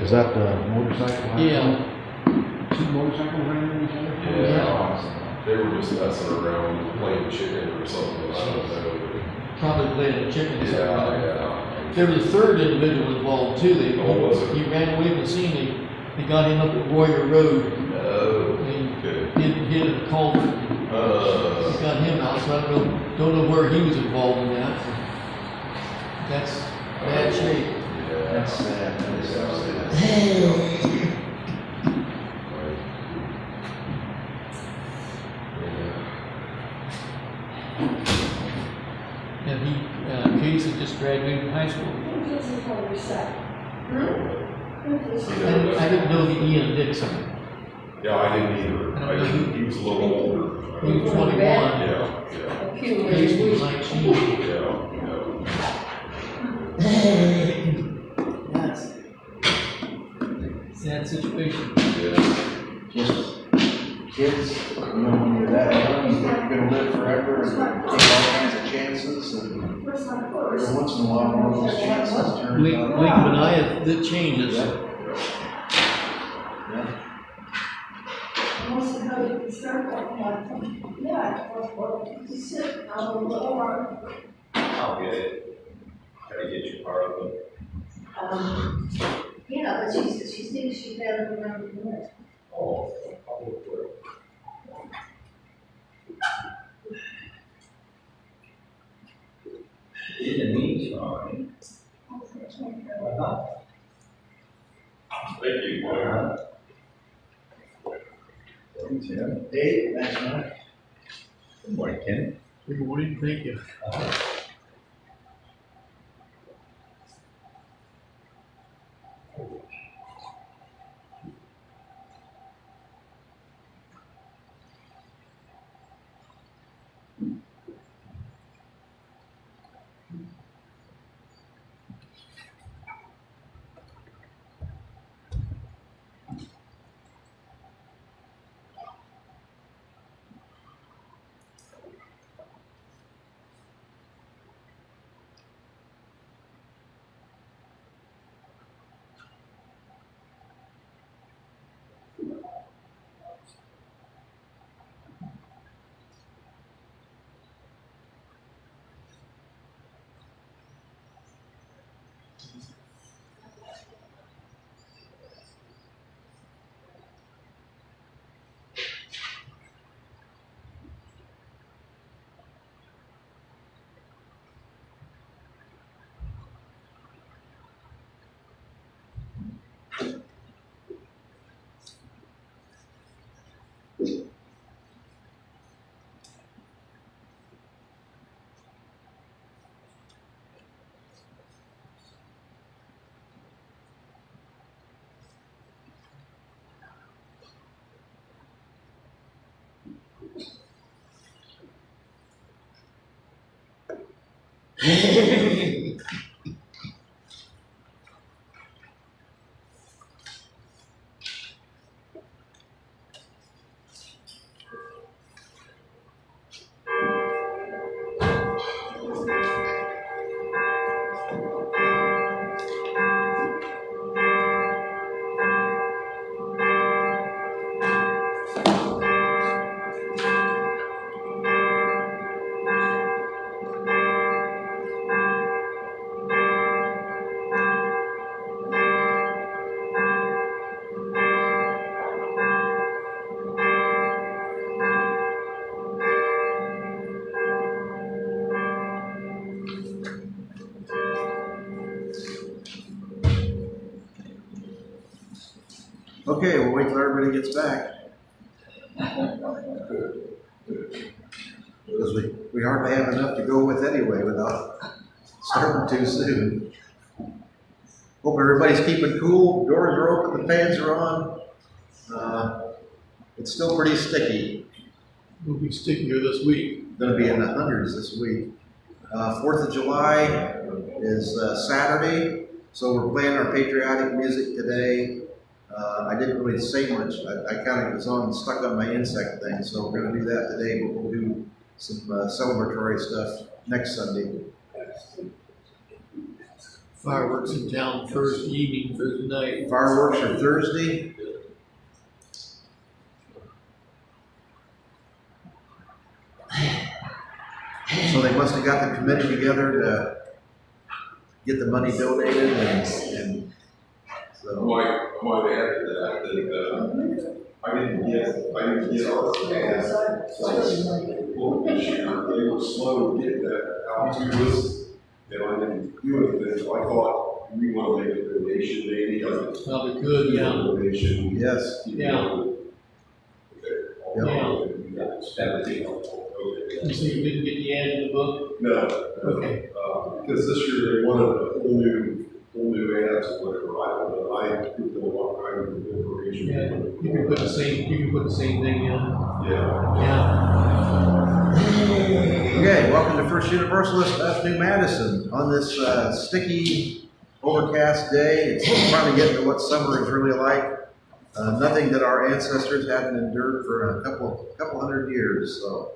Is that the motorcycle? Yeah. Two motorcycles ran into each other? Yeah. They were just messing around, playing chicken or something, I don't know. Probably playing chicken. Yeah. There was a third individual involved too. Oh, was it? He ran away from the scene. They got him up at Warrior Road. Oh, And okay. hit a culvert. He got him out, so I don't know where he was involved in that. That's bad shape. Yeah. That's sad. That is so sad. And Casey just graduated from high school. I didn't know the Ian Dixon. Yeah, I didn't either. He was a little older. He was 21. Yeah. Casey was 19. Yeah. That's a sad situation. Just kids, you know, when you're that young, you're gonna live forever and take all kinds of chances, and every once in a while, one of those chances turns Blink out. of an eye, that changes. I'll get it. Try to get your car open. Yeah, but she thinks she's better around the net. Oh, I'll look for it. In the meantime. Thank you. Tim. Dave, thanks, man. Good morning, Ken. Good morning, thank you. Okay, we'll wait till everybody gets back. Because we hardly have enough to go with anyway without starting too soon. Hope everybody's keeping cool, doors are open, the fans are on. It's still pretty sticky. We'll be stickier this week. Gonna be in the hundreds this week. 4th of July is Saturday, so we're playing our patriotic music today. I didn't really say much. I kind of was stuck on my insect thing, so we're gonna do that today, but we'll do some celebratory stuff next Sunday. Fireworks in town Thursday evening, Thursday night. Fireworks are Thursday. So they must have got the committee together to get the money donated and so. I might add to that, I didn't get our ads well, this year. They were slow to get that out to us, and I didn't do anything, so I thought we want to make a donation, maybe. Probably could, yeah. Donation. Yes. Yeah. Yeah. You say you didn't get the ad in the book? No. Okay. Because this year they wanted a whole new ads or whatever. I don't know. I put them all kind of information. Yeah, you can put the same thing in. Yeah. Yeah. Okay, welcome to First Universalist of New Madison. On this sticky, overcast day, it's finally getting to what summer is really like. Nothing that our ancestors hadn't endured for a couple hundred years, so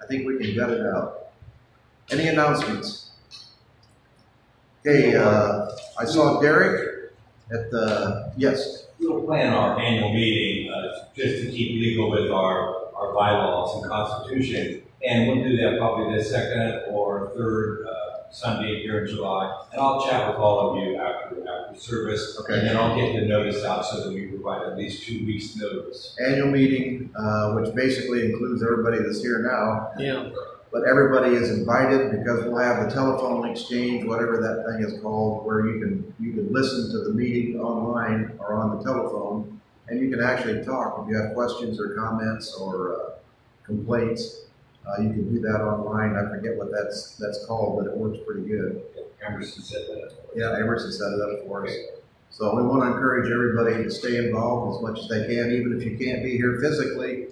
I think we can gut it out. Any announcements? Okay, I saw Derek at the, yes. We'll plan our annual meeting just to keep legal with our bylaws and constitution. And we'll do that probably the second or third Sunday here in July. And I'll chat with all of you after service. Okay. And then I'll get the notice out so that we provide at least 2 weeks notice. Annual meeting, which basically includes everybody that's here now. Yeah. But everybody is invited because we'll have the telephone exchange, whatever that thing is called, where you can listen to the meeting online or on the telephone, and you can actually talk if you have questions or comments or complaints. You can do that online. I forget what that's called, but it works pretty good. Emerson said that. Yeah, Emerson set it up for us. So we want to encourage everybody to stay involved as much as they can, even if you can't be here physically.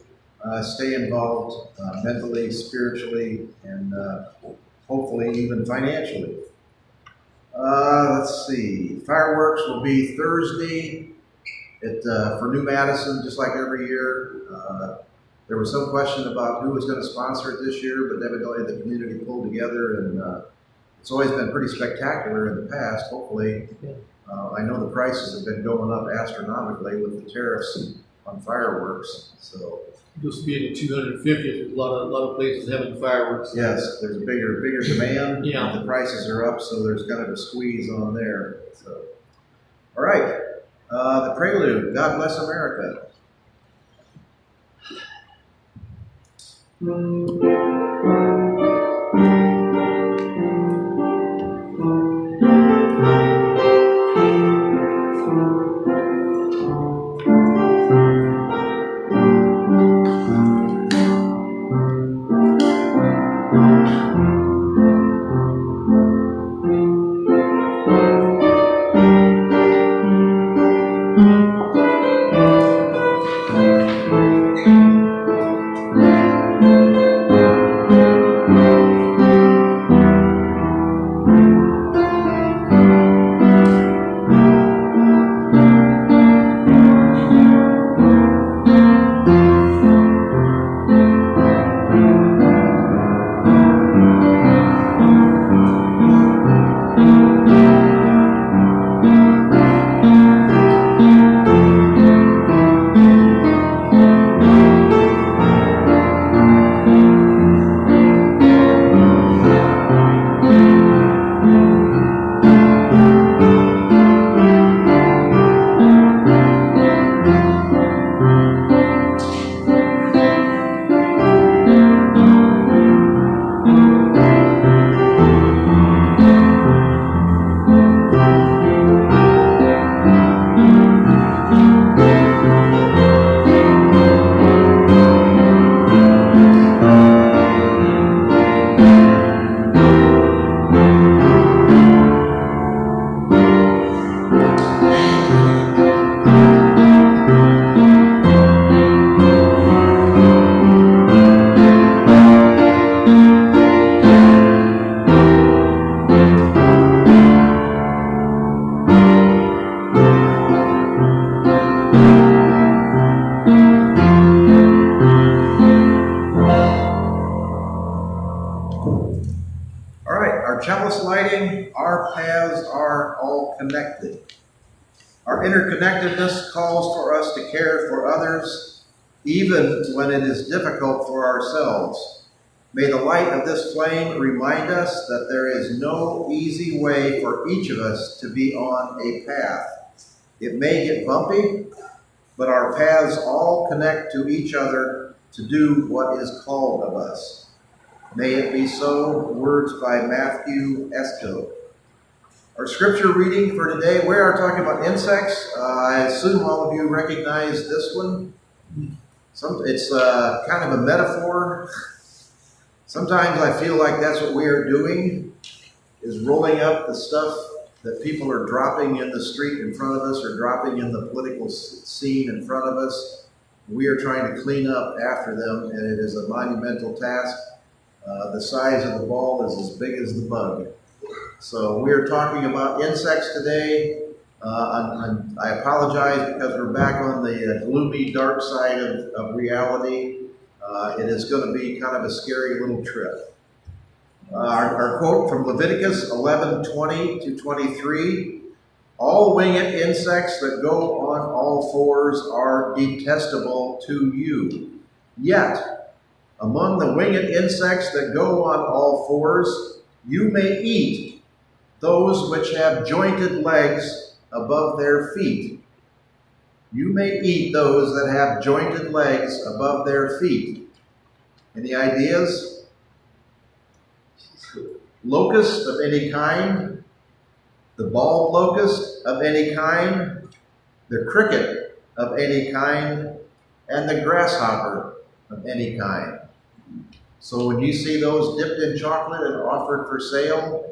Stay involved mentally, spiritually, and hopefully even financially. Let's see. Fireworks will be Thursday for New Madison, just like every year. There was some question about who was going to sponsor it this year, but evidently the community pulled together, and it's always been pretty spectacular in the past. Hopefully, I know the prices have been going up astronomically with the tariffs on fireworks. So This will be in the 250th. There's a lot of places having fireworks. yes, there's a bigger demand. Yeah. And the prices are up, so there's kind of a squeeze on there. So, all right, the prelude. God bless America. connected. Our interconnectedness calls for us to care for others, even when it is difficult for ourselves. May the light of this flame remind us that there is no easy way for each of us to be on a path. It may get bumpy, but our paths all connect to each other to do what is called of us. May it be so. Words by Matthew Esto. Our scripture reading for today, we are talking about insects. I assume all of you recognize this one. It's kind of a metaphor. Sometimes I feel like that's what we are doing, is rolling up the stuff that people are dropping in the street in front of us or dropping in the political scene in front of us. We are trying to clean up after them, and it is a monumental task. The size of the ball is as big as the bug. So we are talking about insects today. I apologize because we're back on the gloomy, dark side of reality. It is going to be kind of a scary little trip. Our quote from Leviticus 11:20-23, all winged insects that go on all fours are detestable to you. Yet, among the winged insects that go on all fours, you may eat those which have jointed legs above their feet. You may eat those that have jointed legs above their feet. Any ideas? Locust of any kind, the bald locust of any kind, the cricket of any kind, and the grasshopper of any kind. So when you see those dipped in chocolate and offered for sale,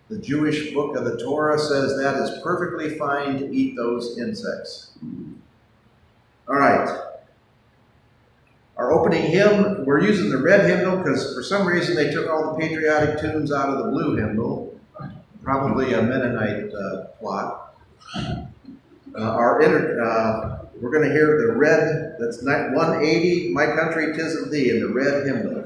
the Jewish book of the Torah says that is perfectly fine to eat those insects. All right. Our opening hymn, we're using the red hymnal because for some reason they took all the patriotic tunes out of the blue hymnal. Probably a Mennonite plot. We're going to hear the red, that's 180, My Country 'Tis of Thee, in the red hymnal.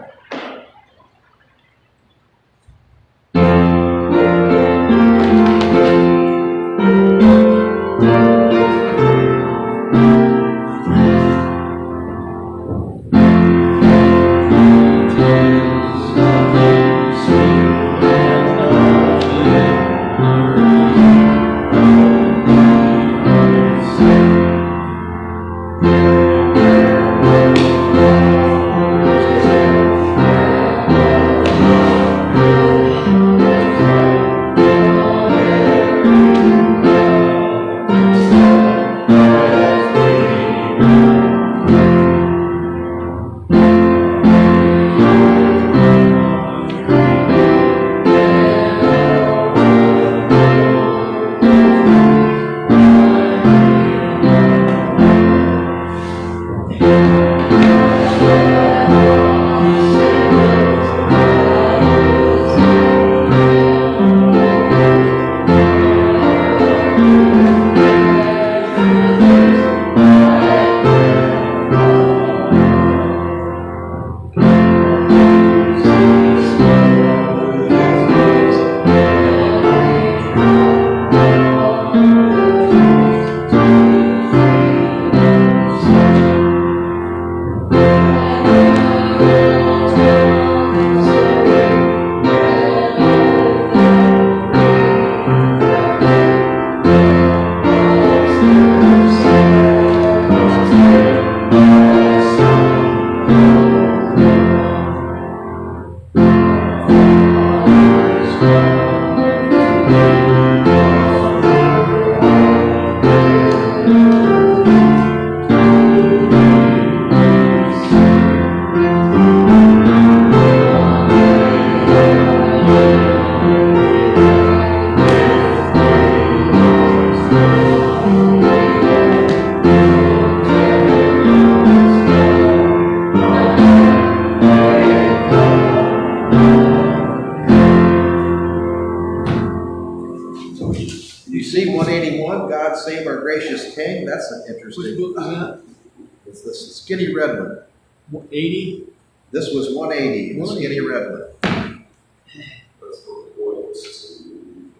God Save Our Gracious King. That's an interesting. Which book was that? It's the skinny red one. 80? This was 180, the skinny red one. That's for the oil system.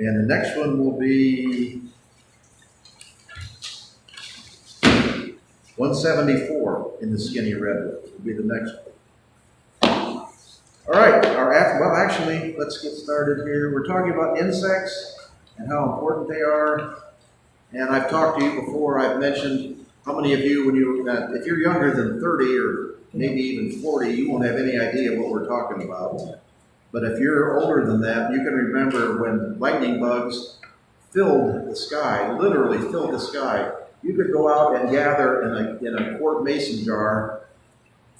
And the next one will be 174 in the skinny redwood. Will be the next one. All right, well, actually, let's get started here. We're talking about insects and how important they are. And I've talked to you before. I've mentioned how many of you, if you're younger than 30 or maybe even 40, you won't have any idea what we're talking about. But if you're older than that, you can remember when lightning bugs filled the sky, literally filled the sky. You could go out and gather in a quart mason jar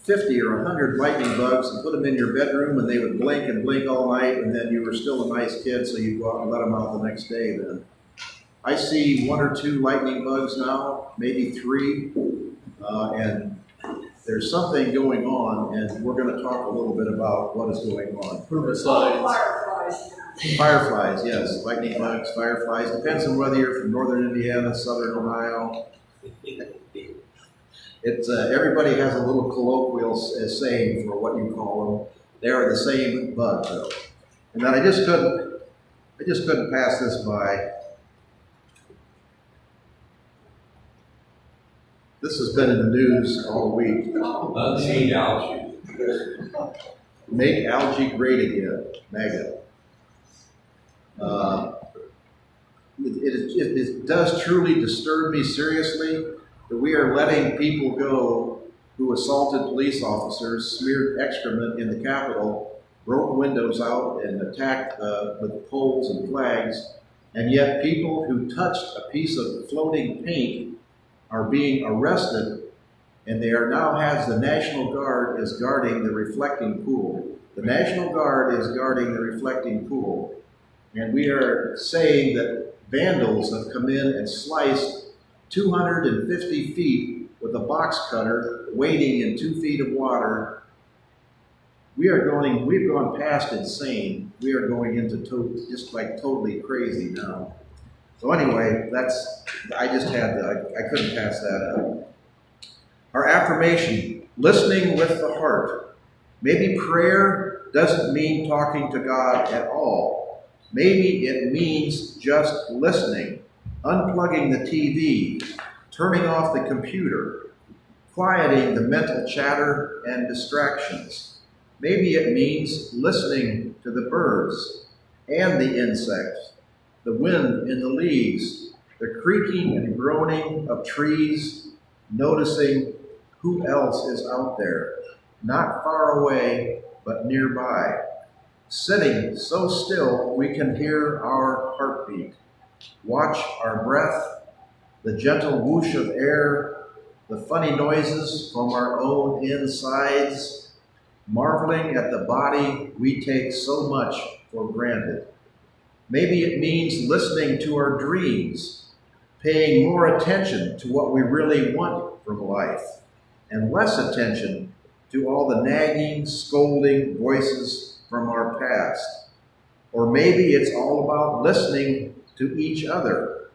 50 or 100 lightning bugs and put them in your bedroom, and they would blink and blink all night, and then you were still a nice kid, so you go out and let them out the next day then. I see 1 or 2 lightning bugs now, maybe 3, and there's something going on, and we're going to talk a little bit about what is going on. Herbicides. Fireflies. Fireflies, yes, lightning bugs, fireflies. Depends on whether you're from northern Indiana, southern Ohio. Everybody has a little colloquial saying for what you call them. They are the same bug, though. And then I just couldn't pass this by. This has been in the news all week. Unseen algae. Make algae great again, MAGA. It does truly disturb me seriously that we are letting people go who assaulted police officers, smeared excrement in the Capitol, broke windows out, and attacked with poles and flags, and yet people who touched a piece of floating paint are being arrested, and they are now has the National Guard is guarding the reflecting pool. The National Guard is guarding the reflecting pool, and we are saying that vandals have come in and sliced 250 feet with a box cutter, wading in 2 feet of water. We've gone past insane. We are going into just like totally crazy now. So anyway, I couldn't pass that up. Our affirmation, listening with the heart. Maybe prayer doesn't mean talking to God at all. Maybe it means just listening, unplugging the TV, turning off the computer, quieting the mental chatter and distractions. Maybe it means listening to the birds and the insects, the wind in the leaves, the creaking and groaning of trees, noticing who else is out there, not far away, but nearby. Sitting so still we can hear our heartbeat, watch our breath, the gentle whoosh of air, the funny noises from our own insides, marveling at the body we take so much for granted. Maybe it means listening to our dreams, paying more attention to what we really want from life, and less attention to all the nagging, scolding voices from our past. Or maybe it's all about listening to each other,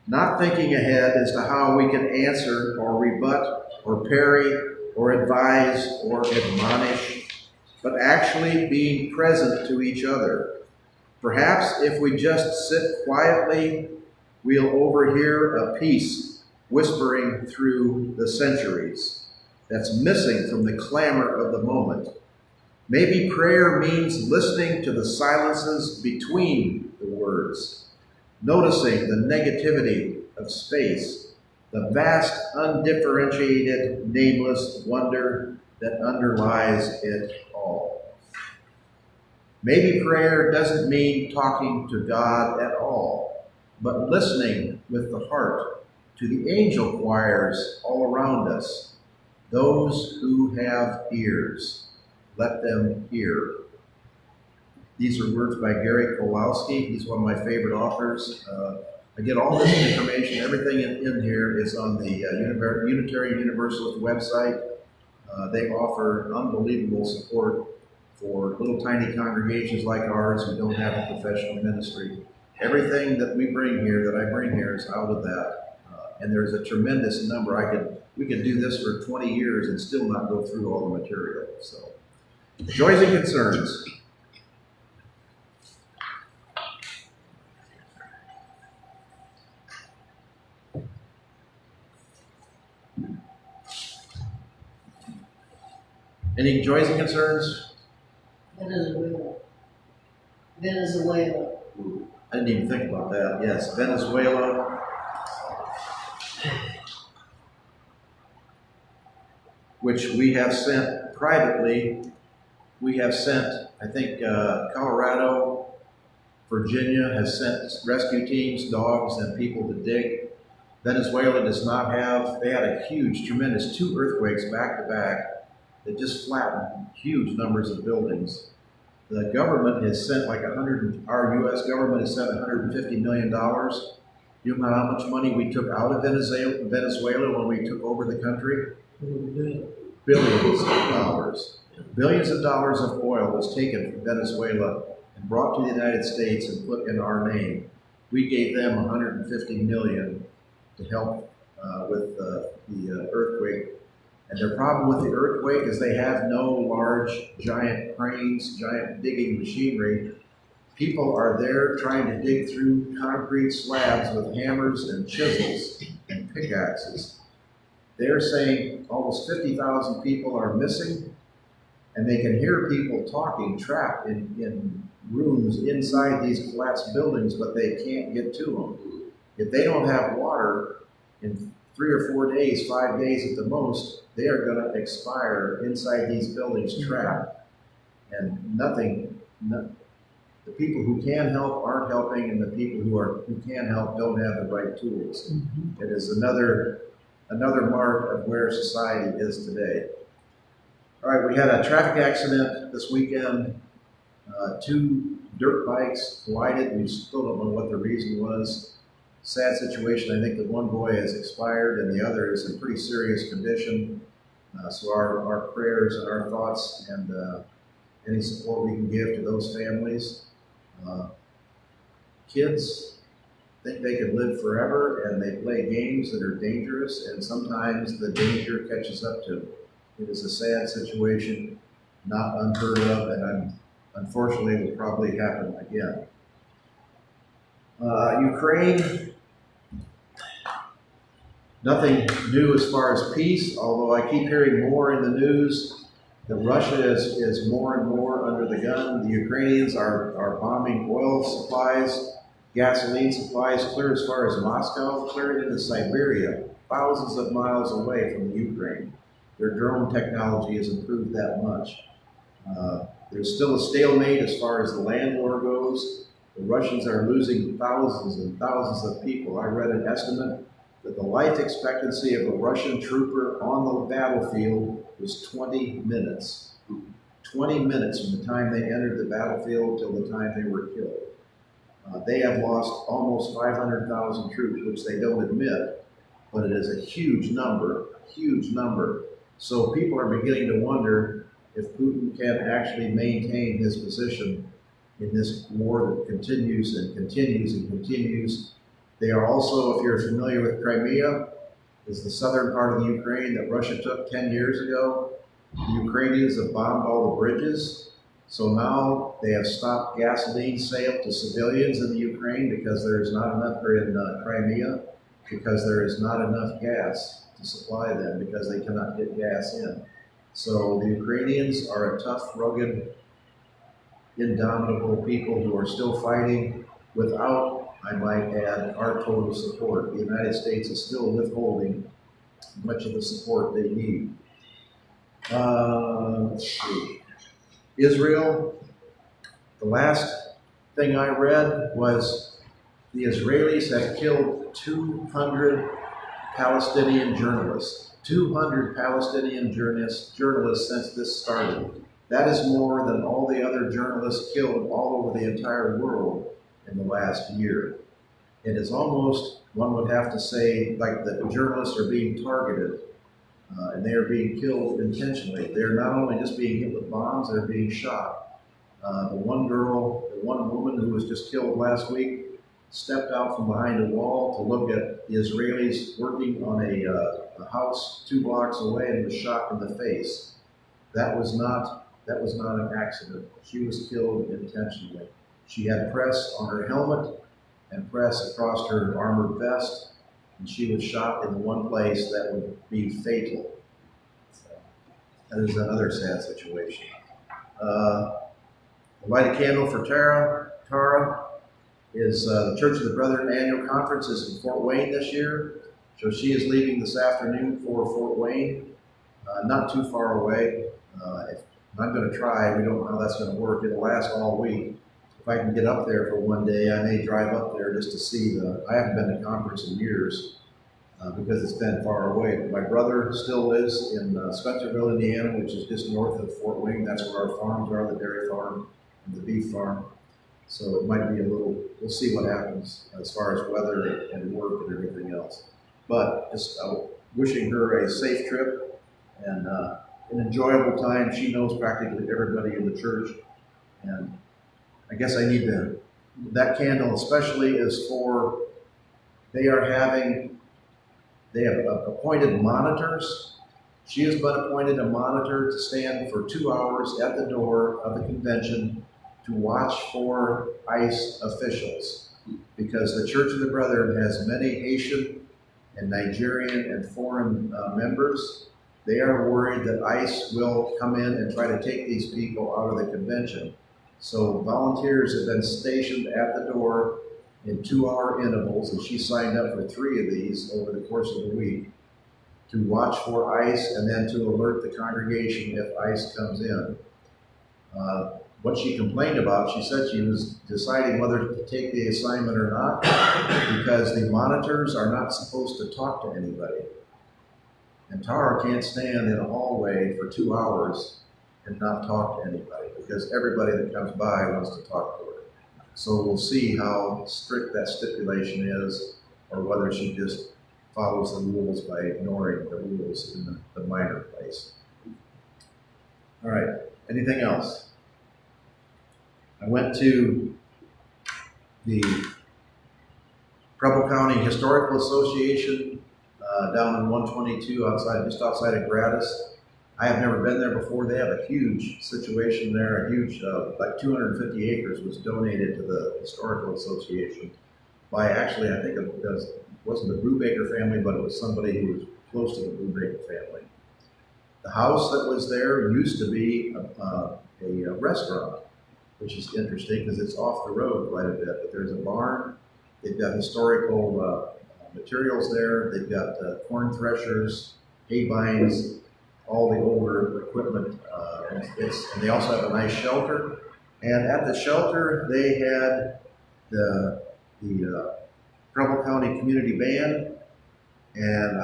not thinking ahead as to how we can answer or rebut or parry or advise or admonish, but actually being present to each other. Perhaps if we just sit quietly, we'll overhear a peace whispering through the centuries that's missing from the clamor of the moment. Maybe prayer means listening to the silences between the words, noticing the negativity of space, the vast, undifferentiated, nameless wonder that underlies it all. Maybe prayer doesn't mean talking to God at all, but listening with the heart to the angel choirs all around us. Those who have ears, let them hear. These are words by Gary Kowalski. He's one of my favorite authors. I get all this information, everything in here is on the Unitarian Universalist website. They offer unbelievable support for little tiny congregations like ours who don't have a professional ministry. Everything that we bring here, that I bring here, is out of that. And there's a tremendous number. We could do this for 20 years and still not go through all the material. So, joys and concerns. Any joys and concerns? Venezuela. Venezuela. I didn't even think about that. Yes, Venezuela. Which we have sent privately. We have sent, I think, Colorado, Virginia has sent rescue teams, dogs, and people to dig. Venezuela does not have, they had a huge, tremendous 2 earthquakes back to back that just flattened huge numbers of buildings. The government has sent our U.S. government has sent $150 million. You know how much money we took out of Venezuela when we took over the country? Billions of dollars. Billions of dollars of oil was taken from Venezuela and brought to the United States and put in our name. We gave them $150 million to help with the earthquake. And their problem with the earthquake is they have no large, giant cranes, giant digging machinery. People are there trying to dig through concrete slabs with hammers and chisels and pickaxes. They're saying almost 50,000 people are missing, and they can hear people talking, trapped in rooms inside these collapsed buildings, but they can't get to them. If they don't have water in 3 or 4 days, 5 days at the most, they are going to expire inside these buildings trapped. And the people who can help aren't helping, and the people who can help don't have the right tools. It is another mark of where society is today. All right, we had a traffic accident this weekend. 2 dirt bikes collided. We still don't know what the reason was. Sad situation. I think that one boy has expired and the other is in pretty serious condition. So our prayers and our thoughts and any support we can give to those families. Kids think they can live forever, and they play games that are dangerous, and sometimes the danger catches up to them. It is a sad situation, not unheard of, and unfortunately will probably happen again. Ukraine, nothing new as far as peace, although I keep hearing more in the news that Russia is more and more under the gun. The Ukrainians are bombing oil supplies, gasoline supplies, clear as far as Moscow, clear into Siberia, thousands of miles away from the Ukraine. Their drone technology has improved that much. There's still a stalemate as far as the land war goes. The Russians are losing thousands and thousands of people. I read an estimate that the life expectancy of a Russian trooper on the battlefield was 20 minutes. 20 minutes from the time they entered the battlefield till the time they were killed. They have lost almost 500,000 troops, which they don't admit, but it is a huge number, huge number. So people are beginning to wonder if Putin can actually maintain his position in this war that continues and continues and continues. They are also, if you're familiar with Crimea, is the southern part of the Ukraine that Russia took 10 years ago. The Ukrainians have bombed all the bridges. So now they have stopped gasoline sale to civilians in the Ukraine because there is not enough, or in Crimea, because there is not enough gas to supply them because they cannot get gas in. So the Ukrainians are a tough, rugged, indomitable people who are still fighting without, I might add, our total support. The United States is still withholding much of the support they need. Let's see. Israel, the last thing I read was the Israelis have killed 200 Palestinian journalists. 200 Palestinian journalists since this started. That is more than all the other journalists killed all over the entire world in the last year. It is almost, one would have to say, like the journalists are being targeted. And they are being killed intentionally. They're not only just being hit with bombs, they're being shot. The one woman who was just killed last week stepped out from behind a wall to look at the Israelis working on a house 2 blocks away and was shot in the face. That was not an accident. She was killed intentionally. She had press on her helmet and press across her armored vest, and she was shot in the one place that would be fatal. So, That is another sad situation. Light a candle for Tara. Tara is the Church of the Brethren annual conference is in Fort Wayne this year. So she is leaving this afternoon for Fort Wayne, not too far away. I'm going to try. We don't know how that's going to work. It'll last all week. If I can get up there for one day, I may drive up there just to see I haven't been to conference in years because it's been far away. But my brother still lives in Spencerville, Indiana, which is just north of Fort Wayne. That's where our farms are, the dairy farm and the beef farm. So it might be we'll see what happens as far as weather and work and everything else. But just wishing her a safe trip and an enjoyable time. She knows practically everybody in the church. And I guess I need that candle especially is for, they have appointed monitors. She has been appointed a monitor to stand for 2 hours at the door of the convention to watch for ICE officials, because the Church of the Brethren has many Haitian and Nigerian and foreign members. They are worried that ICE will come in and try to take these people out of the convention. So volunteers have been stationed at the door in 2-hour intervals, and she signed up for 3 of these over the course of the week to watch for ICE and then to alert the congregation if ICE comes in. What she complained about, she said she was deciding whether to take the assignment or not because the monitors are not supposed to talk to anybody. And Tara can't stand in a hallway for 2 hours and not talk to anybody because everybody that comes by wants to talk to her. So we'll see how strict that stipulation is, or whether she just follows the rules by ignoring the rules in the minor place. All right, anything else? I went to the Preble County Historical Association down in 122 just outside of Gratis. I have never been there before. They have a huge situation there. A huge, like 250 acres was donated to the Historical Association by actually, I think it wasn't the Brubaker family, but it was somebody who was close to the Brubaker family. The house that was there used to be a restaurant, which is interesting because it's off the road quite a bit. But there's a barn. They've got historical materials there. They've got corn threshers, hay binds, all the older equipment, and they also have a nice shelter. And at the shelter, they had the Preble County Community Band, and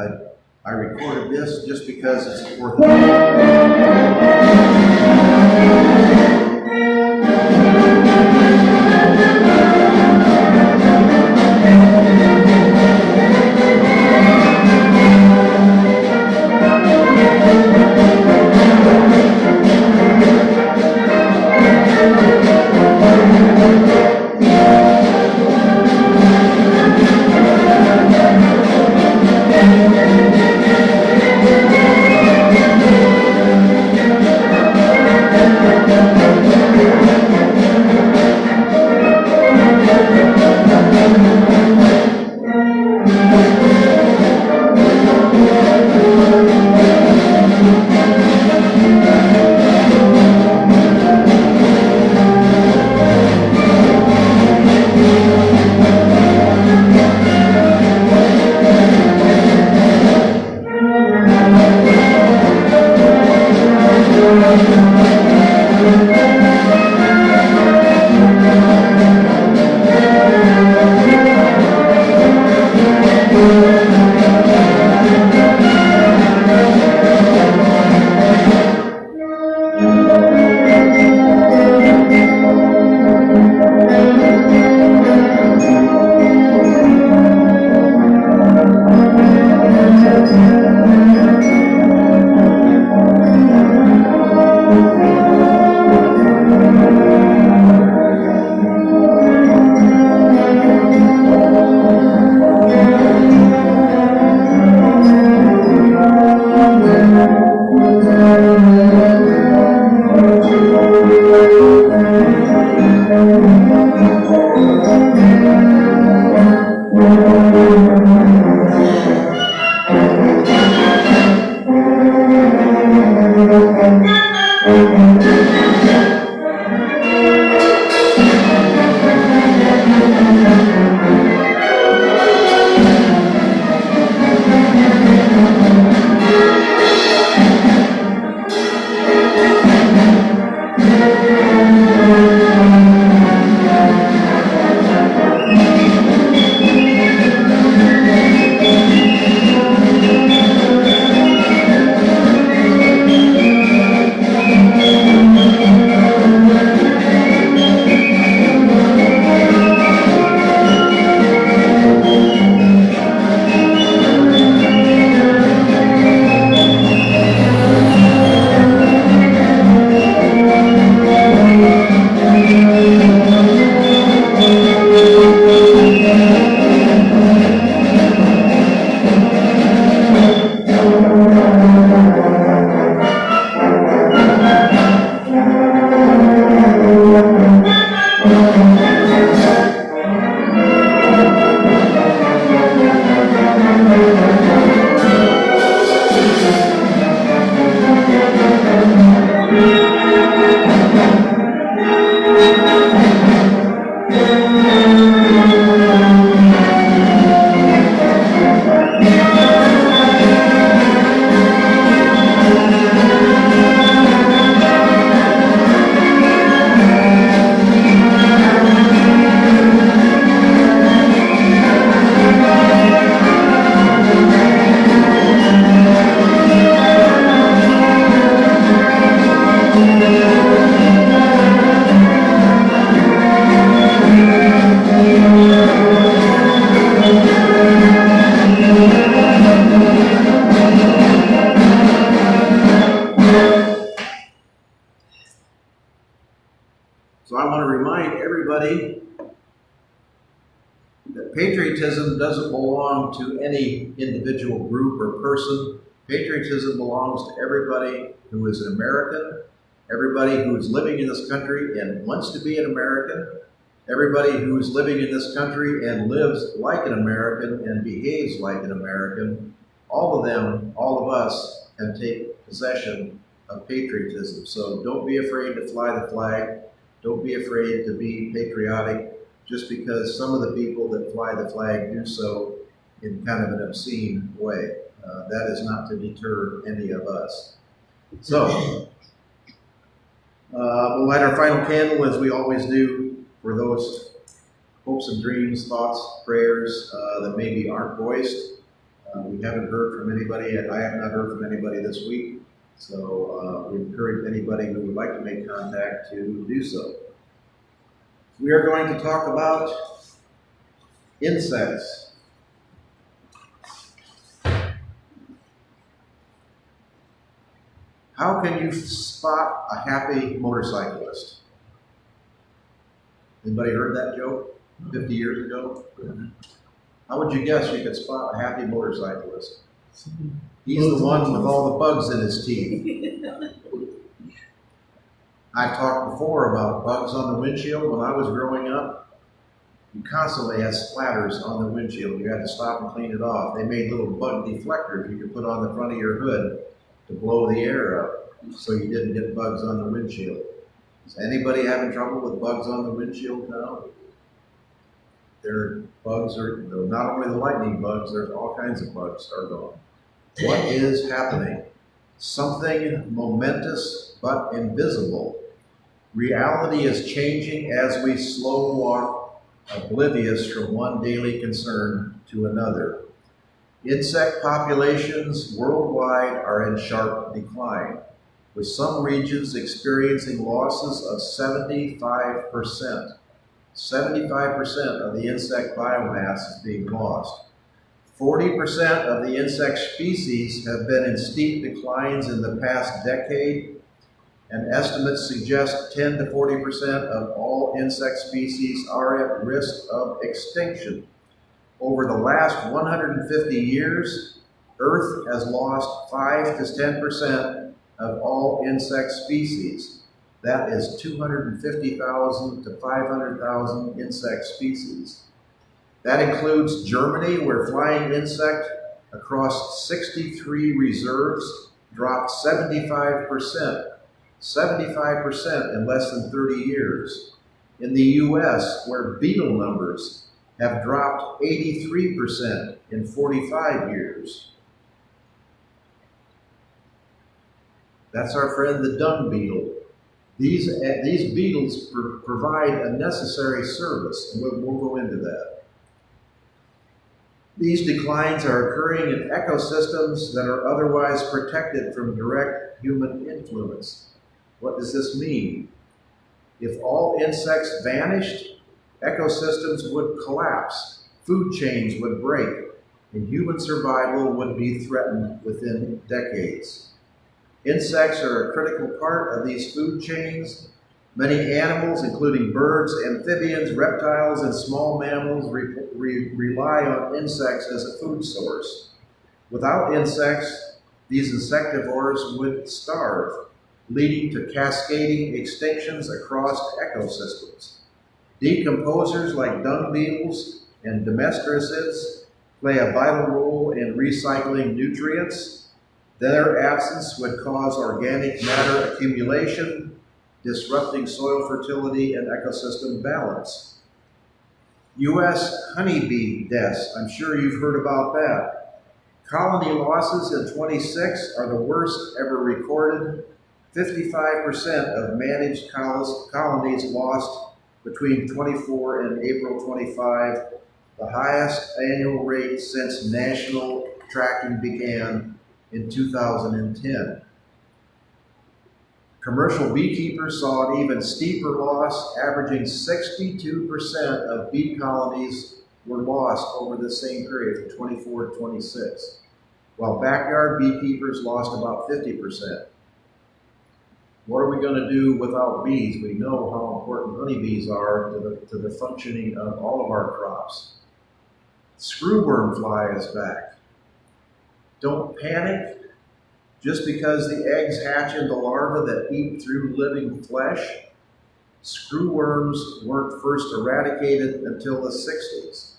I recorded this just because it's worth it. remind everybody that patriotism doesn't belong to any individual group or person. Patriotism belongs to everybody who is an American, everybody who is living in this country and wants to be an American, everybody who is living in this country and lives like an American and behaves like an American. All of them, all of us, can take possession of patriotism. So don't be afraid to fly the flag. Don't be afraid to be patriotic just because some of the people that fly the flag do so in kind of an obscene way. That is not to deter any of us. So, we'll light our final candle as we always do for those hopes and dreams, thoughts, prayers that maybe aren't voiced. We haven't heard from anybody, and I have not heard from anybody this week. So we encourage anybody who would like to make contact to do so. We are going to talk about insects. How can you spot a happy motorcyclist? Anybody heard that joke 50 years ago? How would you guess you could spot a happy motorcyclist? He's the one with all the bugs in his teeth. I've talked before about bugs on the windshield. When I was growing up, you constantly had splatters on the windshield. You had to stop and clean it off. They made little bug deflectors you could put on the front of your hood to blow the air up so you didn't get bugs on the windshield. Is anybody having trouble with bugs on the windshield now? Their bugs are, not only the lightning bugs, there's all kinds of bugs are gone. What is happening? Something momentous but invisible. Reality is changing as we slow walk, oblivious from one daily concern to another. Insect populations worldwide are in sharp decline, with some regions experiencing losses of 75%. 75% of the insect biomass is being lost. 40% of the insect species have been in steep declines in the past decade, and estimates suggest 10 to 40% of all insect species are at risk of extinction. Over the last 150 years, Earth has lost 5 to 10% of all insect species. That is 250,000 to 500,000 insect species. That includes Germany, where flying insect across 63 reserves dropped 75% in less than 30 years. In the US, where beetle numbers have dropped 83% in 45 years. That's our friend the dung beetle. These beetles provide a necessary service, and we'll go into that. These declines are occurring in ecosystems that are otherwise protected from direct human influence. What does this mean? If all insects vanished, ecosystems would collapse, food chains would break, and human survival would be threatened within decades. Insects are a critical part of these food chains. Many animals, including birds, amphibians, reptiles, and small mammals, rely on insects as a food source. Without insects, these insectivores would starve, leading to cascading extinctions across ecosystems. Decomposers like dung beetles and domesticids play a vital role in recycling nutrients. Their absence would cause organic matter accumulation, disrupting soil fertility and ecosystem balance. U.S. honeybee deaths, I'm sure you've heard about that. Colony losses in 26 are the worst ever recorded. 55% of managed colonies lost between 24 and April 25, the highest annual rate since national tracking began in 2010. Commercial beekeepers saw an even steeper loss, averaging 62% of bee colonies were lost over the same period, from 24 to 26, while backyard beekeepers lost about 50%. What are we going to do without bees? We know how important honeybees are to the functioning of all of our crops. Screwworm fly is back. Don't panic. Just because the eggs hatch into larvae that eat through living flesh, screwworms weren't first eradicated until the 60s.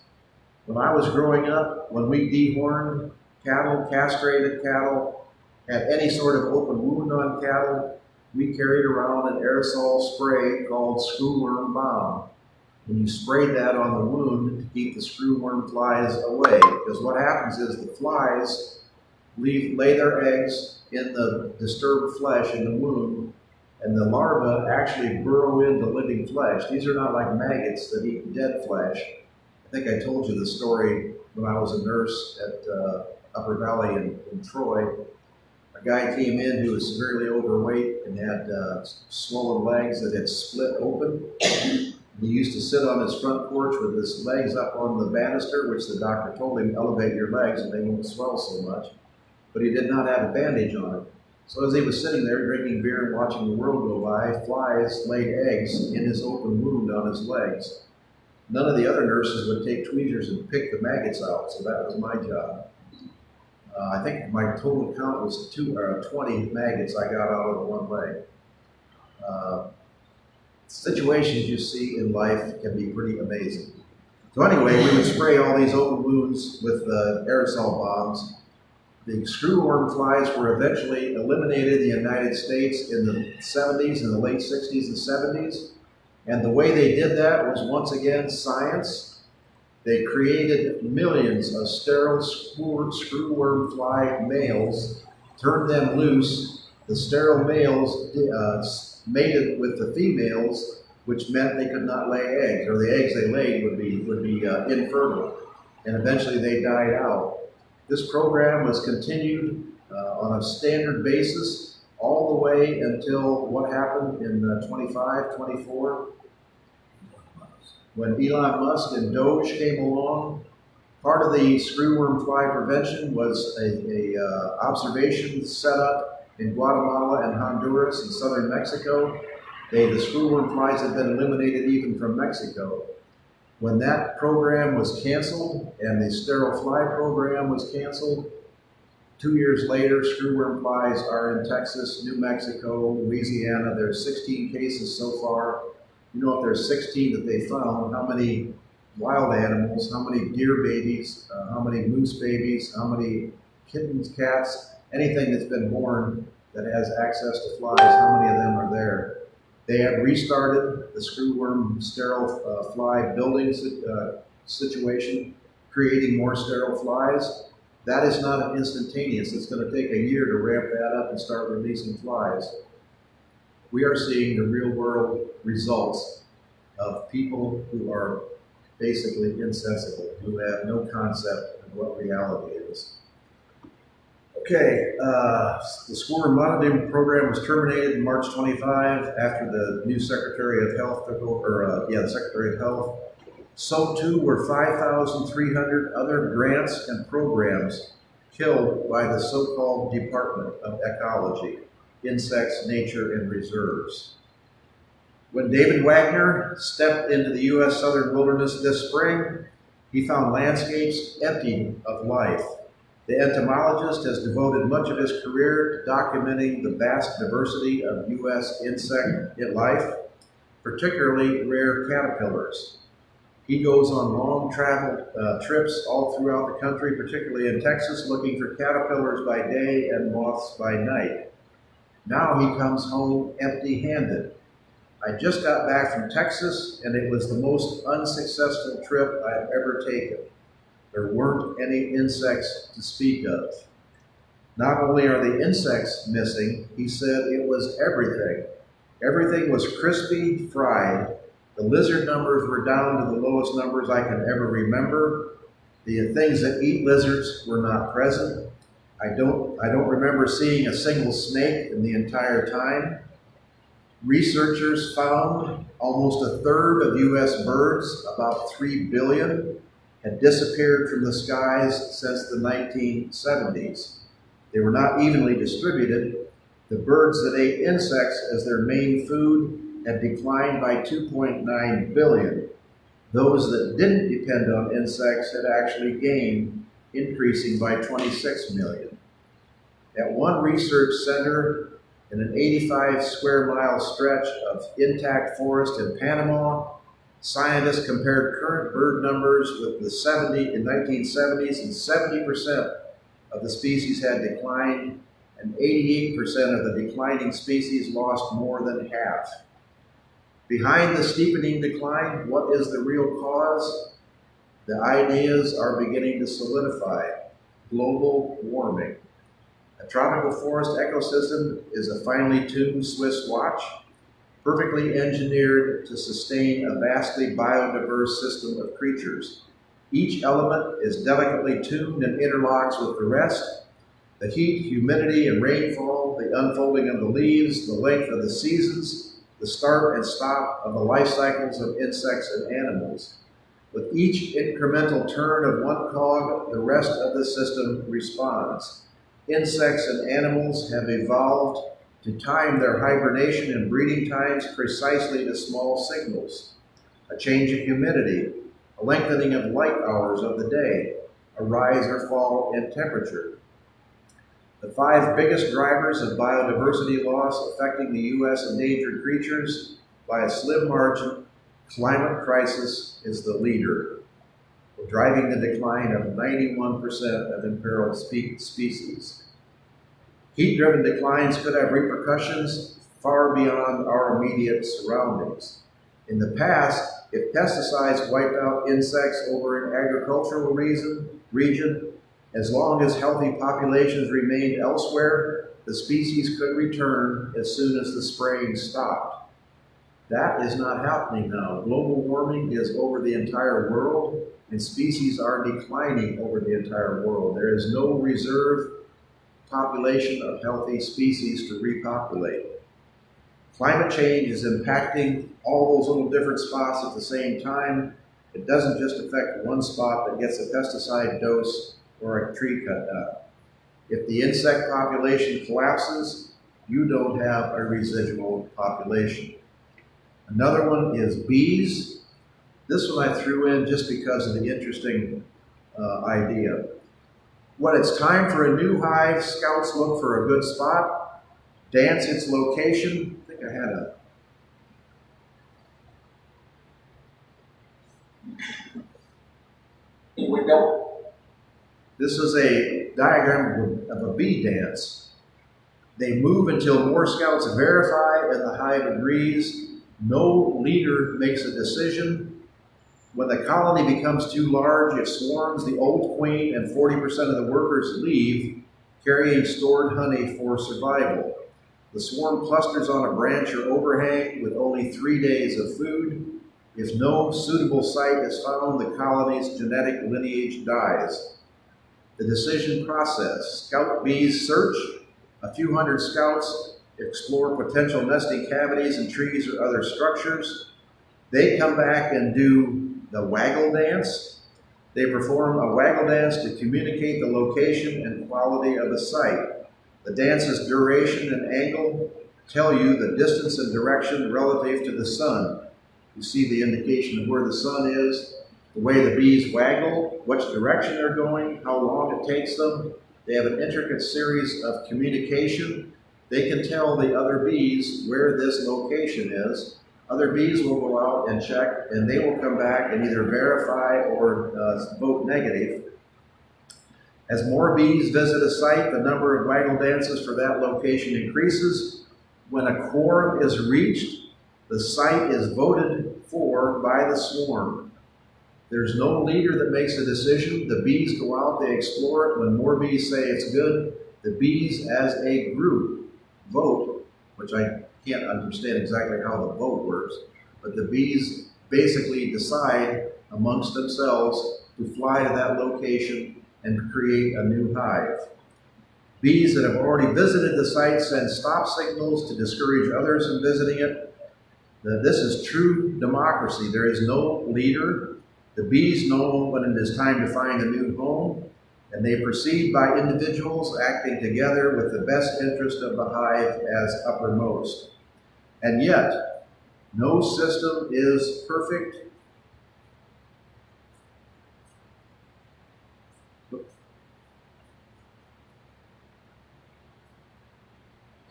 When I was growing up, when we dehorned cattle, castrated cattle, had any sort of open wound on cattle, we carried around an aerosol spray called screwworm bomb. And you sprayed that on the wound to keep the screwworm flies away. Because what happens is the flies lay their eggs in the disturbed flesh in the wound, and the larvae actually burrow into living flesh. These are not like maggots that eat dead flesh. I think I told you the story when I was a nurse at Upper Valley in Troy. A guy came in who was severely overweight and had swollen legs that had split open. He used to sit on his front porch with his legs up on the banister, which the doctor told him, elevate your legs and they won't swell so much. But he did not have a bandage on it. So as he was sitting there drinking beer and watching the world go by, flies laid eggs in his open wound on his legs. None of the other nurses would take tweezers and pick the maggots out, so that was my job. I think my total count was 20 maggots I got out of one leg. Situations you see in life can be pretty amazing. So anyway, we would spray all these open wounds with aerosol bombs. The screwworm flies were eventually eliminated in the United States in the 70s, in the late 60s and 70s. And the way they did that was, once again, science. They created millions of sterile screwworm fly males, turned them loose. The sterile males mated with the females, which meant they could not lay eggs, or the eggs they laid would be infertile. And eventually they died out. This program was continued on a standard basis all the way until what happened in 24, when Elon Musk and Doge came along. Part of the screwworm fly prevention was a observation set up in Guatemala and Honduras and southern Mexico. The screwworm flies had been eliminated even from Mexico. When that program was canceled and the sterile fly program was canceled, 2 years later, screwworm flies are in Texas, New Mexico, Louisiana. There's 16 cases so far. You know, if there's 16 that they found, how many wild animals, how many deer babies, how many moose babies, how many kittens, cats, anything that's been born that has access to flies, how many of them are there? They have restarted the screwworm sterile fly building situation, creating more sterile flies. That is not instantaneous. It's going to take a year to ramp that up and start releasing flies. We are seeing the real world results of people who are basically insensible, who have no concept of what reality is. Okay, the screwworm monitoring program was terminated in March 25 after the new Secretary of Health took over, the Secretary of Health. So too were 5,300 other grants and programs killed by the so-called Department of Ecology, Insects, Nature, and Reserves. When David Wagner stepped into the U.S. southern wilderness this spring, he found landscapes empty of life. The entomologist has devoted much of his career to documenting the vast diversity of U.S. insect life, particularly rare caterpillars. He goes on long travel trips all throughout the country, particularly in Texas, looking for caterpillars by day and moths by night. Now he comes home empty-handed. I just got back from Texas, and it was the most unsuccessful trip I've ever taken. There weren't any insects to speak of. Not only are the insects missing, he said it was everything. Everything was crispy fried. The lizard numbers were down to the lowest numbers I can ever remember. The things that eat lizards were not present. I don't remember seeing a single snake in the entire time. Researchers found almost a third of U.S. birds, about 3 billion, had disappeared from the skies since the 1970s. They were not evenly distributed. The birds that ate insects as their main food had declined by 2.9 billion. Those that didn't depend on insects had actually gained, increasing by 26 million. At one research center in an 85 square mile stretch of intact forest in Panama, scientists compared current bird numbers with the 1970s, and 70% of the species had declined, and 88% of the declining species lost more than half. Behind the steepening decline, what is the real cause? The ideas are beginning to solidify. Global warming. A tropical forest ecosystem is a finely tuned Swiss watch, perfectly engineered to sustain a vastly biodiverse system of creatures. Each element is delicately tuned and interlocks with the rest. The heat, humidity, and rainfall, the unfolding of the leaves, the length of the seasons, the start and stop of the life cycles of insects and animals. With each incremental turn of one cog, the rest of the system responds. Insects and animals have evolved to time their hibernation and breeding times precisely to small signals. A change in humidity, a lengthening of light hours of the day, a rise or fall in temperature. The 5 biggest drivers of biodiversity loss affecting the U.S. endangered creatures, by a slim margin, climate crisis is the leader, driving the decline of 91% of imperiled species. Heat-driven declines could have repercussions far beyond our immediate surroundings. In the past, if pesticides wiped out insects over an agricultural region, as long as healthy populations remained elsewhere, the species could return as soon as the spraying stopped. That is not happening now. Global warming is over the entire world, and species are declining over the entire world. There is no reserve population of healthy species to repopulate. Climate change is impacting all those little different spots at the same time. It doesn't just affect one spot that gets a pesticide dose or a tree cut down. If the insect population collapses, you don't have a residual population. Another one is bees. This one I threw in just because of the interesting idea. When it's time for a new hive, scouts look for a good spot, dance its location. I think I had a This is a diagram of a bee dance. They move until more scouts verify and the hive agrees. No leader makes a decision. When the colony becomes too large, it swarms the old queen and 40% of the workers leave, carrying stored honey for survival. The swarm clusters on a branch or overhang with only 3 days of food. If no suitable site is found, the colony's genetic lineage dies. The decision process. Scout bees search. A few hundred scouts explore potential nesting cavities in trees or other structures. They come back and do the waggle dance. They perform a waggle dance to communicate the location and quality of the site. The dance's duration and angle tell you the distance and direction relative to the sun. You see the indication of where the sun is, the way the bees waggle, which direction they're going, how long it takes them. They have an intricate series of communication. They can tell the other bees where this location is. Other bees will go out and check, and they will come back and either verify or vote negative. As more bees visit a site, the number of waggle dances for that location increases. When a quorum is reached, the site is voted for by the swarm. There's no leader that makes a decision. The bees go out, they explore it. When more bees say it's good, the bees as a group vote, which I can't understand exactly how the vote works, but the bees basically decide amongst themselves to fly to that location and create a new hive. Bees that have already visited the site send stop signals to discourage others from visiting it. This is true democracy. There is no leader. The bees know when it is time to find a new home. and they proceed by individuals acting together with the best interest of the hive as uppermost. And yet, no system is perfect.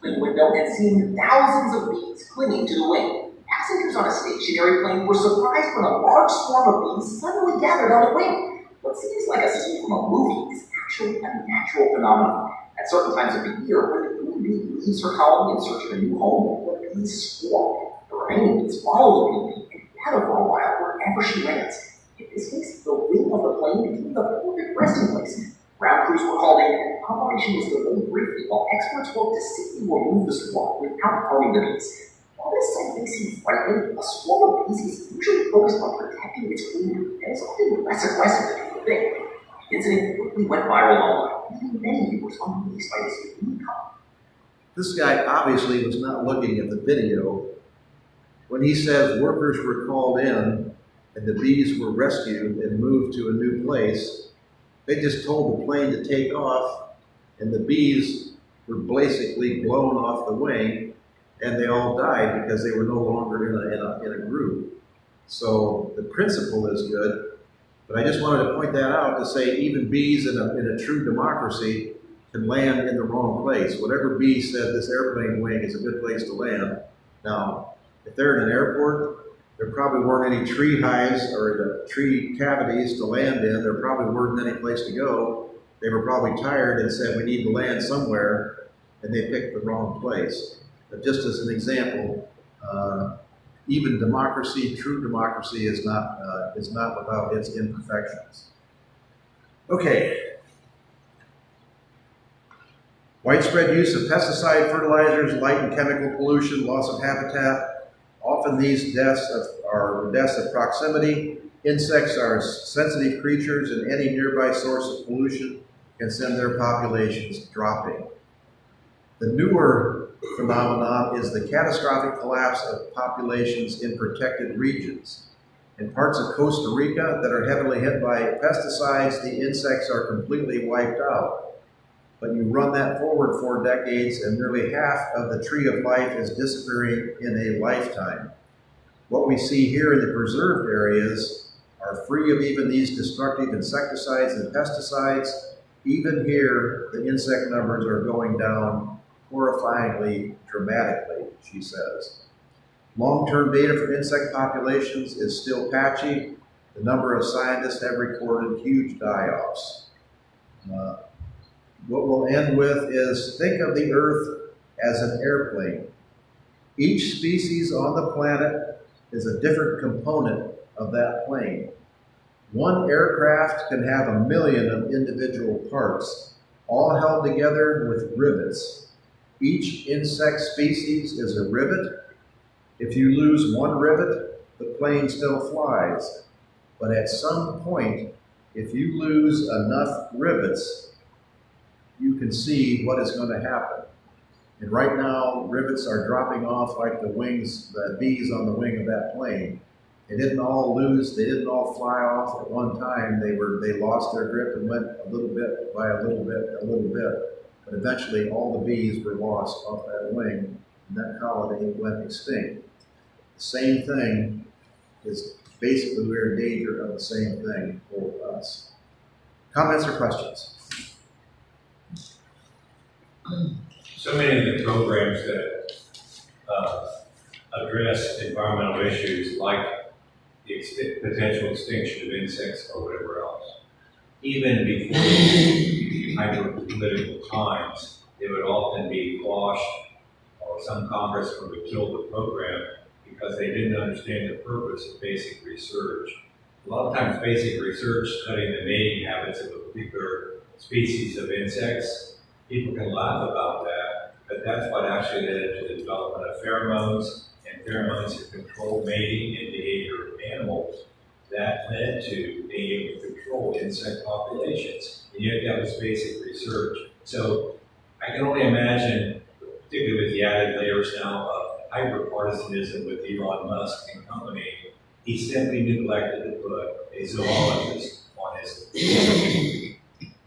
Window and seeing thousands of bees clinging to the wing. Passengers on a stationary plane were surprised when a large swarm of bees suddenly gathered on the wing. What seems like a scene from a movie is actually a natural phenomenon. At certain times of the year, when the queen bee leaves her colony in search of a new home, the bees swarm. The remaining bees follow the queen bee and gather for a while wherever she lands. In this case, the wing of the plane became the perfect resting place. Ground crews were called in, and operation was delayed briefly while experts worked to safely remove the swarm without harming the bees. While this sight may seem frightening, a swarm of bees is usually focused on protecting its queen and is often less aggressive than people think. The incident quickly went viral online, leaving many viewers amazed by this unique color. This guy obviously was not looking at the video when he says workers were called in and the bees were rescued and moved to a new place. They just told the plane to take off, and the bees were basically blown off the wing, and they all died because they were no longer in a group. So the principle is good, but I just wanted to point that out to say even bees in a true democracy can land in the wrong place. Whatever bee said this airplane wing is a good place to land. Now, if they're in an airport, there probably weren't any tree hives or the tree cavities to land in. There probably weren't any place to go. They were probably tired and said, we need to land somewhere, and they picked the wrong place. But just as an example, even democracy, true democracy, is not without its imperfections. Okay. Widespread use of pesticide, fertilizers, light and chemical pollution, loss of habitat. Often these deaths are deaths of proximity. Insects are sensitive creatures, and any nearby source of pollution can send their populations dropping. The newer phenomenon is the catastrophic collapse of populations in protected regions. In parts of Costa Rica that are heavily hit by pesticides, the insects are completely wiped out. But you run that forward 4 decades, and nearly half of the tree of life is disappearing in a lifetime. What we see here in the preserved areas are free of even these destructive insecticides and pesticides. Even here, the insect numbers are going down horrifyingly dramatically, she says. Long-term data for insect populations is still patchy. The number of scientists have recorded huge die-offs. What we'll end with is think of the Earth as an airplane. Each species on the planet is a different component of that plane. One aircraft can have 1 million of individual parts, all held together with rivets. Each insect species is a rivet. If you lose one rivet, the plane still flies. But at some point, if you lose enough rivets, you can see what is going to happen. And right now, rivets are dropping off like the wings, the bees on the wing of that plane. They didn't all fly off at one time. They lost their grip and went a little bit by a little bit. But eventually all the bees were lost off that wing, and that colony went extinct. The same thing is basically, we're in danger of the same thing for us. Comments or questions? So many of the programs that address environmental issues like the potential extinction of insects or whatever else, even before hyper-political times, they would often be quashed, or some congressman would kill the program because they didn't understand the purpose of basic research. A lot of times basic research studying the mating habits of a particular species of insects, people can laugh about that, but that's what actually led to the development of pheromones, and pheromones that control mating and behavior of animals. That led to being able to control insect populations. And yet that was basic research. So I can only imagine, particularly with the added layers now of hyper-partisanism with Elon Musk and company, he simply neglected to put a zoologist on his list.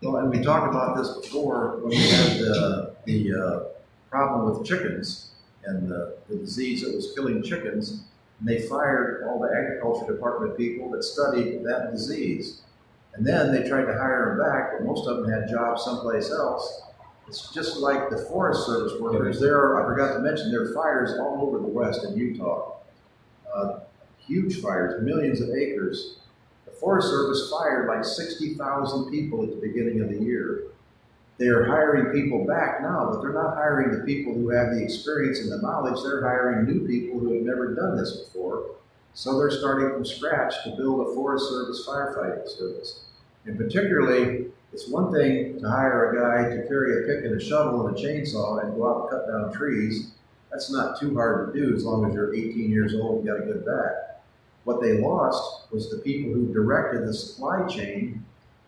Well, and we talked about this before when we had the problem with chickens and the disease that was killing chickens. And they fired all the agriculture department people that studied that disease. And then they tried to hire them back, but most of them had jobs someplace else. It's just like the Forest Service workers. I forgot to mention, there are fires all over the West in Utah. Huge fires, millions of acres. The Forest Service fired like 60,000 people at the beginning of the year. They are hiring people back now, but they're not hiring the people who have the experience and the knowledge. They're hiring new people who have never done this before. So they're starting from scratch to build a Forest Service firefighting service. And particularly, it's one thing to hire a guy to carry a pick and a shovel and a chainsaw and go out and cut down trees. That's not too hard to do as long as you're 18 years old and got a good back. What they lost was the people who directed the supply chain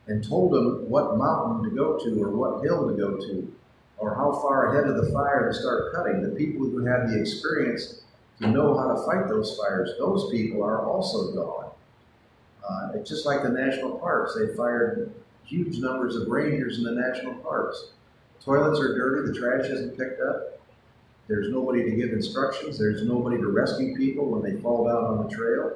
and told them what mountain to go to or what hill to go to or how far ahead of the fire to start cutting. The people who had the experience to know how to fight those fires, those people are also gone. It's just like the national parks. They fired huge numbers of rangers in the national parks. Toilets are dirty, the trash isn't picked up. There's nobody to give instructions. There's nobody to rescue people when they fall down on the trail.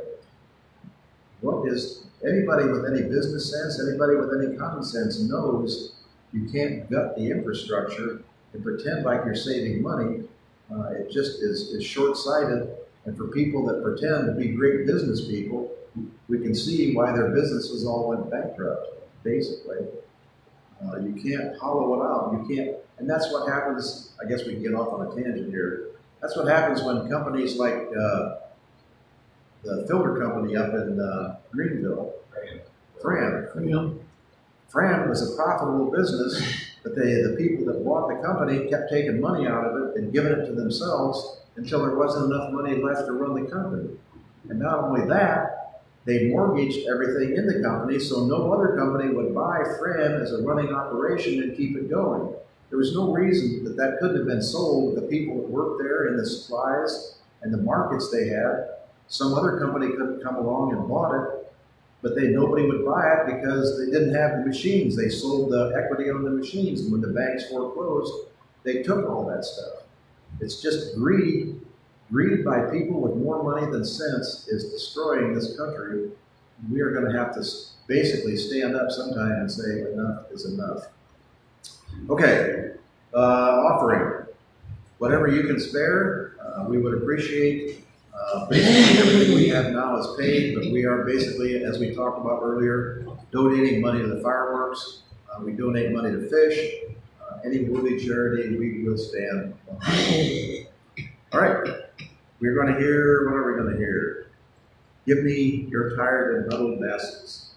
Anybody with any business sense, anybody with any common sense knows you can't gut the infrastructure and pretend like you're saving money. It just is short-sighted. And for people that pretend to be great business people, we can see why their businesses all went bankrupt, basically. You can't hollow it out. You can't, and that's what happens. I guess we can get off on a tangent here. That's what happens when companies like the filter company up in Greenville, Fram was a profitable business, but the people that bought the company kept taking money out of it and giving it to themselves until there wasn't enough money left to run the company. And not only that, they mortgaged everything in the company so no other company would buy Fram as a running operation and keep it going. There was no reason that couldn't have been sold to the people that worked there and the supplies and the markets they had. Some other company could come along and bought it, but nobody would buy it because they didn't have the machines. They sold the equity on the machines, and when the banks foreclosed, they took all that stuff. It's just greed. Greed by people with more money than sense is destroying this country. We are going to have to basically stand up sometime and say enough is enough. Okay, offering. Whatever you can spare, we would appreciate. Basically, everything we have now is paid, but we are basically, as we talked about earlier, donating money to the fireworks. We donate money to fish. Any worthy charity, we will stand behind. All right, we're going to hear, what are we going to hear? Give me your tired and huddled masses.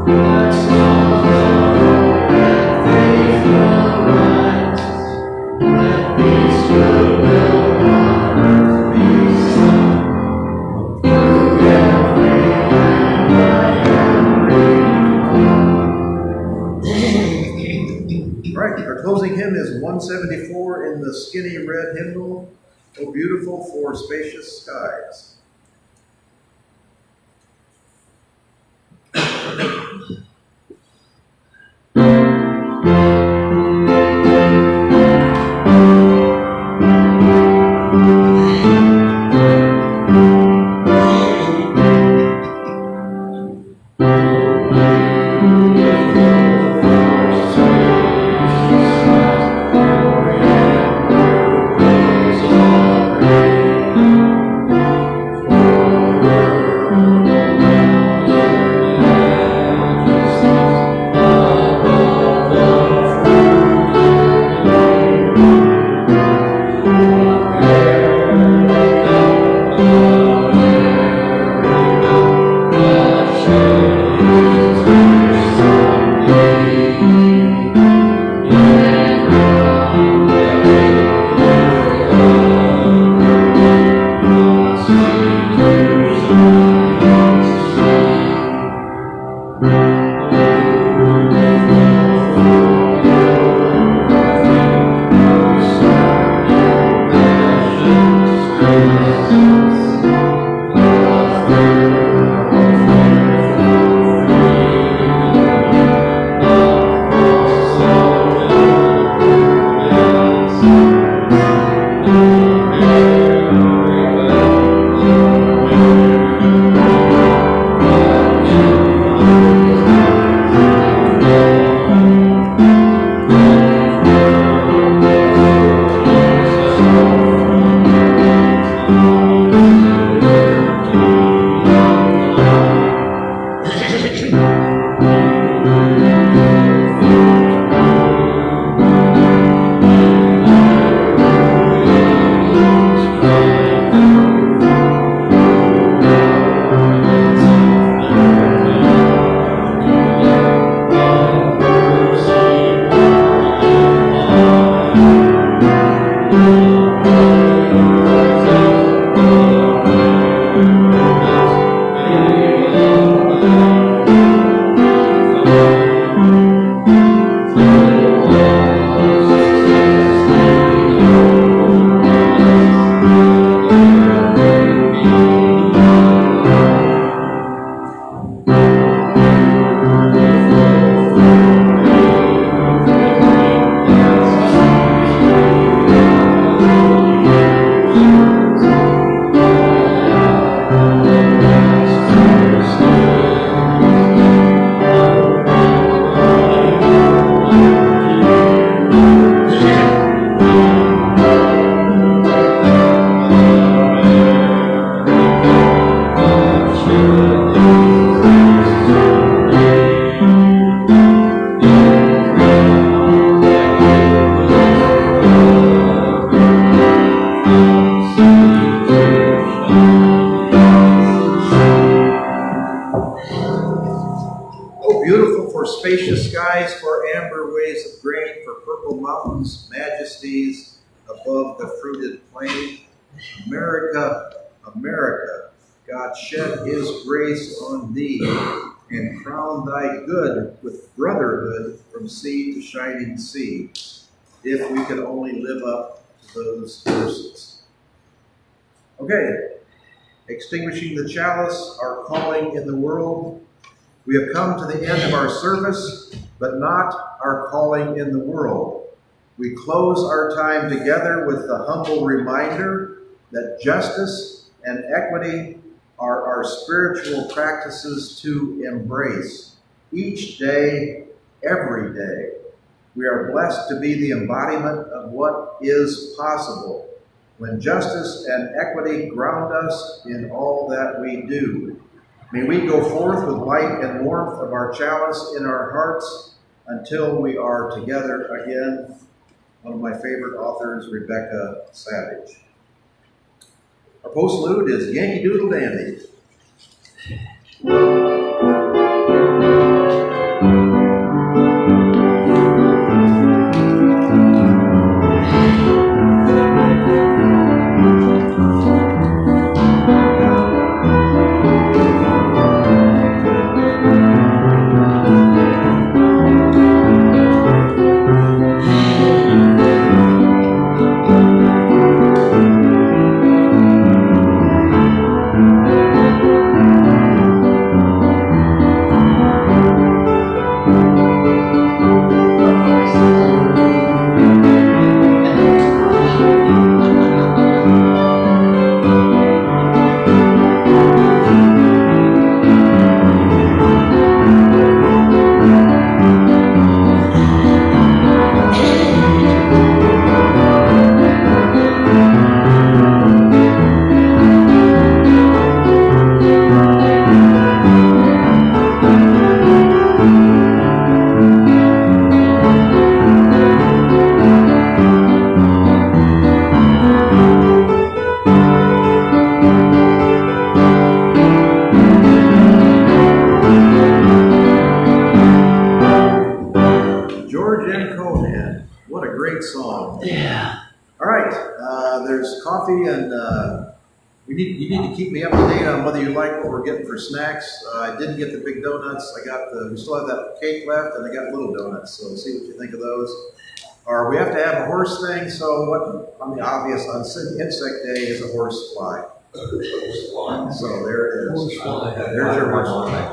All right, our closing hymn is 174 in the skinny red hymnal, "O Beautiful for Spacious Skies." Beautiful for spacious skies, for amber ways of grain, for purple mountains, majesties above the fruited plain. America, America, God shed his grace on thee, and crown thy good with brotherhood from sea to shining sea, if we could only live up to those verses. Okay, extinguishing the chalice, our calling in the world. We have come to the end of our service, but not our calling in the world. We close our time together with the humble reminder that justice and equity are our spiritual practices to embrace each day, every day. We are blessed to be the embodiment of what is possible when justice and equity ground us in all that we do. May we go forth with light and warmth of our chalice in our hearts until we are together again. One of my favorite authors, Rebecca Savage. Our postlude is Yankee Doodle Dandy. great song. Yeah. All right, there's coffee and you need to keep me up to date on whether you like what we're getting for snacks. I didn't get the big donuts. We still have that cake left, and I got little donuts. So see what you think of those. Or we have to have a horse thing. So obvious on Insect Day is a horse fly. So there it is. Horse fly. There's your horse fly.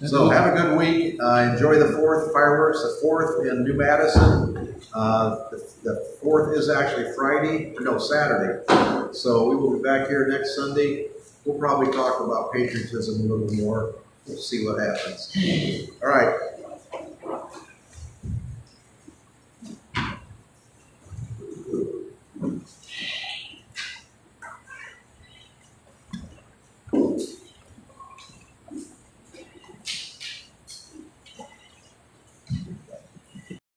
So have a good week. Enjoy the 4th fireworks. The 4th in New Madison. The 4th is actually Saturday. So we will be back here next Sunday. We'll probably talk about patriotism a little more. We'll see what happens. All right.